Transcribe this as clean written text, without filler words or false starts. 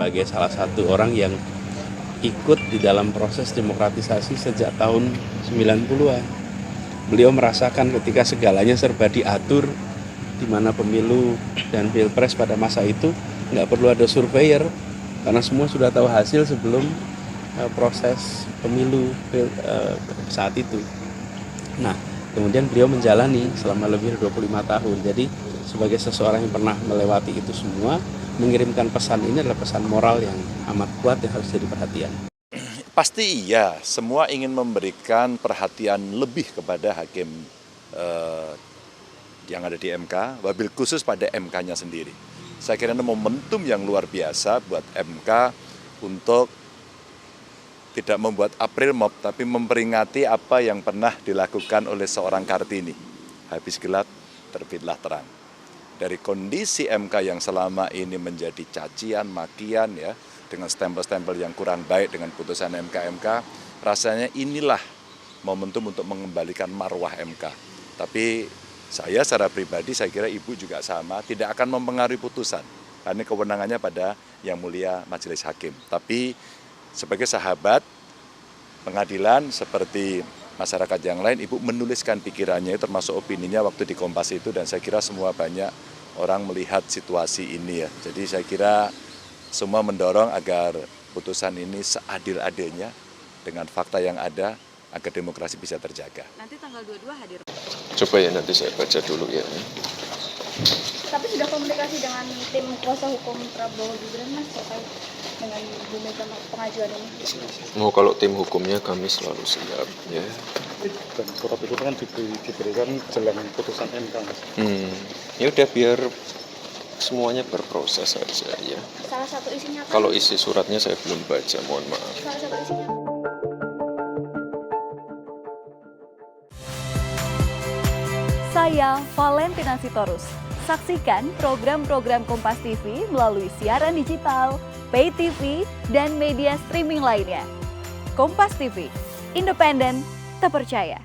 sebagai salah satu orang yang ikut di dalam proses demokratisasi sejak tahun 90-an. Beliau merasakan ketika segalanya serba diatur, di mana pemilu dan pilpres pada masa itu nggak perlu ada surveyor, karena semua sudah tahu hasil sebelum proses pemilu saat itu. Nah, kemudian beliau menjalani selama lebih dari 25 tahun. Jadi sebagai seseorang yang pernah melewati itu semua, mengirimkan pesan ini adalah pesan moral yang amat kuat yang harus jadi perhatian. Pasti iya, semua ingin memberikan perhatian lebih kepada hakim yang ada di MK, wabil khusus pada MK-nya sendiri. Saya kira ini momentum yang luar biasa buat MK untuk tidak membuat April Mop, tapi memperingati apa yang pernah dilakukan oleh seorang Kartini. Habis gelap, terbitlah terang. Dari kondisi MK yang selama ini menjadi cacian, makian, ya, dengan stempel-stempel yang kurang baik dengan putusan MK, rasanya inilah momentum untuk mengembalikan marwah MK. Tapi saya secara pribadi, saya kira Ibu juga sama, tidak akan mempengaruhi putusan. Karena kewenangannya pada Yang Mulia Majelis Hakim. Tapi sebagai sahabat pengadilan seperti masyarakat yang lain, Ibu menuliskan pikirannya, termasuk opininya waktu di Kompas itu, dan saya kira semua banyak orang melihat situasi ini ya. Jadi saya kira semua mendorong agar putusan ini seadil-adilnya dengan fakta yang ada, agar demokrasi bisa terjaga. Nanti tanggal 22 hadir. Coba ya nanti saya baca dulu ya. Tapi sudah komunikasi dengan tim kuasa hukum Prabowo Gibran Mas terkait dengan Bu Mega pengajuan ini? Oh, kalau tim hukumnya kami selalu siap ya. Dan surat itu kan diberikan jelang putusan MK. Ya udah biar semuanya berproses saja ya. Salah satu isinya apa? Kalau isi suratnya saya belum baca, mohon maaf. Salah satu isinya. Saya Valentina Sitorus. Saksikan program-program Kompas TV melalui siaran digital, pay TV, dan media streaming lainnya. Kompas TV, independen, terpercaya.